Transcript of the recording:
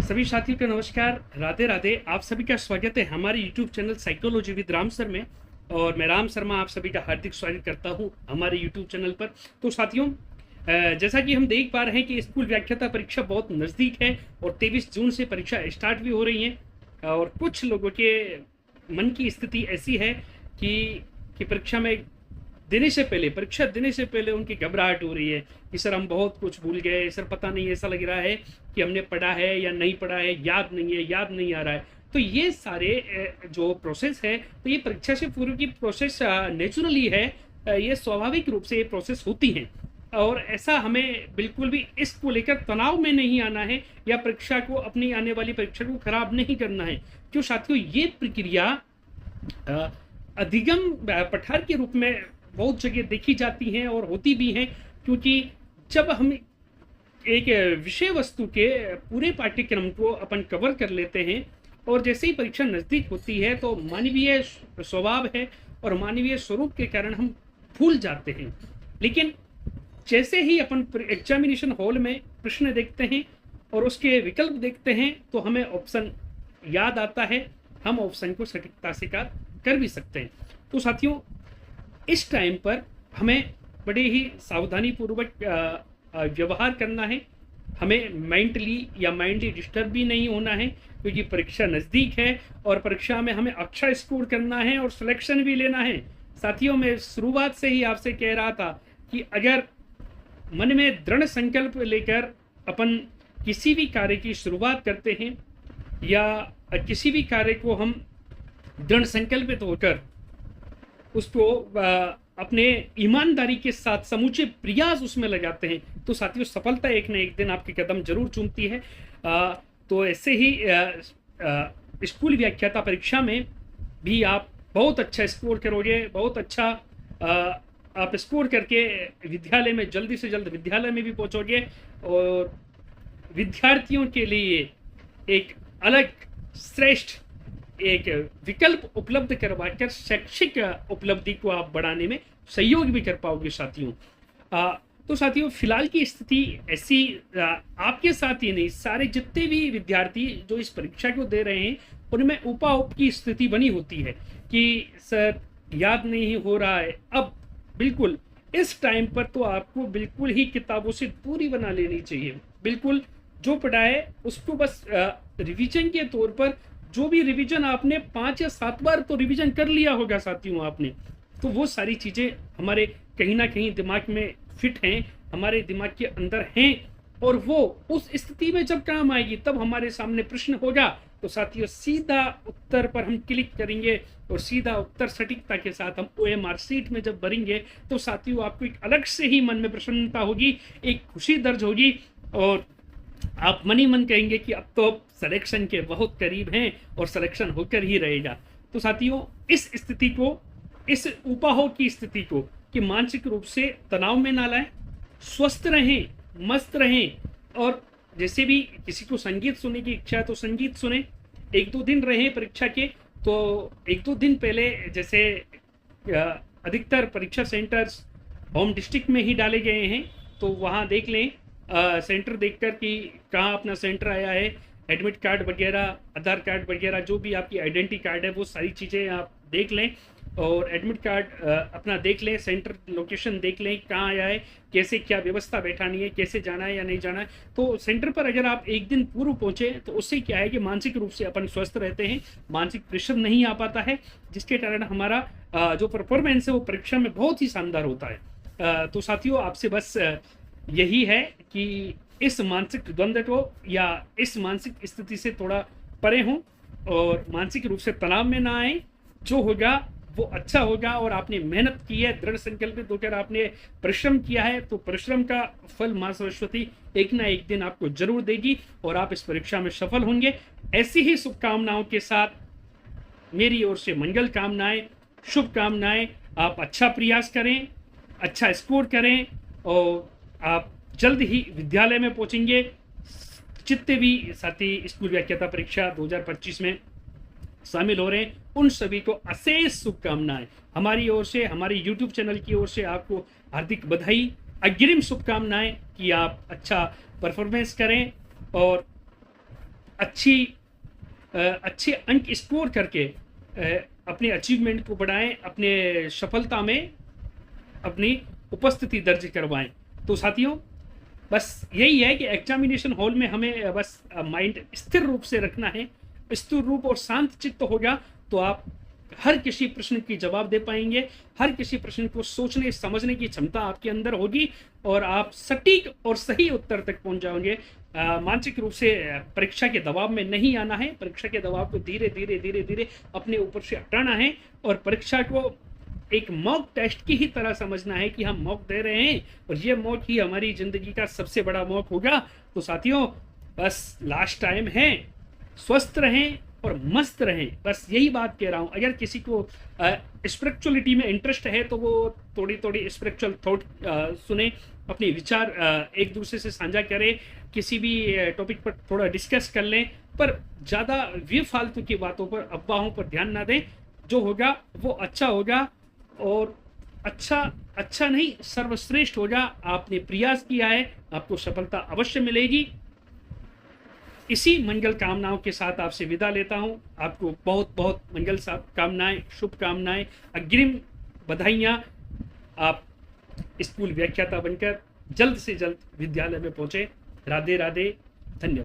सभी साथियों का नमस्कार, राधे राधे। आप सभी का स्वागत है हमारे YouTube channel psychology with Ram sir में। और मैं राम शर्मा आप सभी का हार्दिक स्वागत करता हूं हमारे YouTube चैनल पर। तो साथियों, जैसा कि हम देख पा रहे हैं कि स्कूल व्याख्याता परीक्षा बहुत नज़दीक है और 23 जून से परीक्षा स्टार्ट भी हो रही है। और कुछ लोगों के मन की स्थिति ऐसी है कि परीक्षा देने से पहले उनकी घबराहट हो रही है कि सर हम बहुत कुछ भूल गए, सर पता नहीं, ऐसा लग रहा है कि हमने पढ़ा है या नहीं पढ़ा है, याद नहीं आ रहा है। तो ये सारे जो प्रोसेस है, तो ये परीक्षा से पूर्व की प्रोसेस नेचुरली है। ये स्वाभाविक रूप से ये प्रोसेस होती हैं और ऐसा हमें बिल्कुल भी इसको लेकर तनाव में नहीं आना है या परीक्षा को, अपनी आने वाली परीक्षा को खराब नहीं करना है। क्यों साथियों, ये प्रक्रिया अधिगम पठार के रूप में बहुत जगह देखी जाती हैं और होती भी हैं, क्योंकि जब हम एक विषय वस्तु के पूरे पाठ्यक्रम को अपन कवर कर लेते हैं और जैसे ही परीक्षा नज़दीक होती है तो मानवीय स्वभाव है और मानवीय स्वरूप के कारण हम भूल जाते हैं। लेकिन जैसे ही अपन एग्जामिनेशन हॉल में प्रश्न देखते हैं और उसके विकल्प देखते हैं तो हमें ऑप्शन याद आता है, हम ऑप्शन को सटीकता से कर भी सकते हैं। तो साथियों, इस टाइम पर हमें बड़े ही सावधानी पूर्वक व्यवहार करना है। हमें मेंटली या माइंडली डिस्टर्ब भी नहीं होना है, क्योंकि परीक्षा नज़दीक है और परीक्षा में हमें अच्छा स्कोर करना है और सिलेक्शन भी लेना है। साथियों, मैं शुरुआत से ही आपसे कह रहा था कि अगर मन में दृढ़ संकल्प लेकर अपन किसी भी कार्य की शुरुआत करते हैं या किसी भी कार्य को हम दृढ़ संकल्पित होकर उसको अपने ईमानदारी के साथ समूचे प्रयास उसमें लगाते हैं, तो साथियों सफलता एक न एक दिन आपके कदम जरूर चूमती है। तो ऐसे ही स्कूल व्याख्याता परीक्षा में भी आप बहुत अच्छा स्कोर करोगे, बहुत अच्छा आप स्कोर करके विद्यालय में जल्दी से जल्द विद्यालय में भी पहुंचोगे और विद्यार्थियों के लिए एक अलग श्रेष्ठ एक विकल्प उपलब्ध करवाकर शैक्षिक उपलब्धि को आप बढ़ाने में सहयोग भी कर पाओगे साथियों। तो साथियों, फिलहाल की स्थिति ऐसी आपके साथ ही नहीं, सारे जितने भी विद्यार्थी जो इस परीक्षा को दे रहे हैं उनमें उपाउप की स्थिति बनी होती है कि सर याद नहीं हो रहा है। अब बिल्कुल इस टाइम पर तो आपको बिल्कुल ही किताबों से दूरी बना लेनी चाहिए। बिल्कुल जो पढ़ा है उसको बस रिवीजन के तौर पर, जो भी रिवीजन आपने 5 या 7 बार तो रिवीजन कर लिया होगा साथियों आपने, तो वो सारी चीज़ें हमारे कहीं ना कहीं दिमाग में फिट हैं, हमारे दिमाग के अंदर हैं और वो उस स्थिति में जब काम आएगी तब हमारे सामने प्रश्न होगा तो साथियों सीधा उत्तर पर हम क्लिक करेंगे और सीधा उत्तर सटीकता के साथ हम OMR सीट में जब भरेंगे तो साथियों आपको एक अलग से ही मन में प्रसन्नता होगी, एक खुशी दर्ज होगी और आप मन ही मन कहेंगे कि अब तो सिलेक्शन के बहुत करीब हैं और सिलेक्शन होकर ही रहेगा। तो साथियों, इस स्थिति को, इस उपाहो की स्थिति को कि मानसिक रूप से तनाव में ना लाएं, स्वस्थ रहें, मस्त रहें और जैसे भी किसी को संगीत सुनने की इच्छा है तो संगीत सुने। 1-2 दिन रहें परीक्षा के, तो 1-2 दिन पहले जैसे अधिकतर परीक्षा सेंटर्स होम डिस्ट्रिक्ट में ही डाले गए हैं तो वहाँ देख लें, सेंटर देखकर कि कहाँ अपना सेंटर आया है, एडमिट कार्ड वगैरह, आधार कार्ड वगैरह, जो भी आपकी आइडेंटिटी कार्ड है वो सारी चीज़ें आप देख लें और एडमिट कार्ड अपना देख लें, सेंटर लोकेशन देख लें कहाँ आया है, कैसे क्या व्यवस्था बैठानी है, कैसे जाना है या नहीं जाना है। तो सेंटर पर अगर आप एक दिन पूर्व पहुँचे तो उससे क्या है कि मानसिक रूप से अपन स्वस्थ रहते हैं, मानसिक प्रेशर नहीं आ पाता है, जिसके कारण हमारा जो परफॉर्मेंस है वो परीक्षा में बहुत ही शानदार होता है। तो साथियों, आपसे बस यही है कि इस मानसिक द्वंद्व को या इस मानसिक स्थिति से थोड़ा परे हों और मानसिक रूप से तनाव में ना आए। जो होगा वो अच्छा होगा और आपने मेहनत की है, दृढ़ संकल्पित होकर आपने परिश्रम किया है, तो परिश्रम का फल मां सरस्वती एक ना एक दिन आपको जरूर देगी और आप इस परीक्षा में सफल होंगे। ऐसी ही शुभकामनाओं के साथ मेरी ओर से मंगल कामनाएं, शुभकामनाएं। आप अच्छा प्रयास करें, अच्छा स्कोर करें और आप जल्द ही विद्यालय में पहुंचेंगे। जितने भी साथी स्कूल व्याख्याता परीक्षा 2025 में शामिल हो रहे हैं उन सभी को अशेष शुभकामनाएं हमारी ओर से, हमारे YouTube चैनल की ओर से आपको हार्दिक बधाई, अग्रिम शुभकामनाएं कि आप अच्छा परफॉर्मेंस करें और अच्छे अंक स्कोर करके अपने अचीवमेंट को बढ़ाएं, अपने सफलता में अपनी उपस्थिति दर्ज करवाएं। तो साथियों, बस यही है कि एग्जामिनेशन हॉल में हमें बस माइंड स्थिर रूप से रखना है। स्थिर रूप और शांत चित्त होगा तो आप हर किसी प्रश्न की जवाब दे पाएंगे, हर किसी प्रश्न को सोचने समझने की क्षमता आपके अंदर होगी और आप सटीक और सही उत्तर तक पहुंच जाओगे। मानसिक रूप से परीक्षा के दबाव में नहीं आना है। परीक्षा के दबाव को धीरे धीरे धीरे धीरे अपने ऊपर से हटाना है और परीक्षा को एक मॉक टेस्ट की ही तरह समझना है कि हम मॉक दे रहे हैं और ये मॉक ही हमारी जिंदगी का सबसे बड़ा मॉक होगा। तो साथियों, बस लास्ट टाइम है, स्वस्थ रहें और मस्त रहें, बस यही बात कह रहा हूँ। अगर किसी को स्पिरिचुअलिटी में इंटरेस्ट है तो वो थोड़ी थोड़ी स्पिरिचुअल थॉट सुने, अपने विचार एक दूसरे से साझा करें, किसी भी टॉपिक पर थोड़ा डिस्कस कर लें, पर ज़्यादा बेफालतू की बातों पर, अफवाहों पर ध्यान ना दें। जो होगा वो अच्छा होगा और अच्छा नहीं, सर्वश्रेष्ठ होगा। आपने प्रयास किया है, आपको सफलता अवश्य मिलेगी। इसी मंगल कामनाओं के साथ आपसे विदा लेता हूं। आपको बहुत बहुत मंगल कामनाएं, शुभकामनाएं, अग्रिम बधाइयां। आप स्कूल व्याख्याता बनकर जल्द से जल्द विद्यालय में पहुंचे। राधे राधे, धन्यवाद।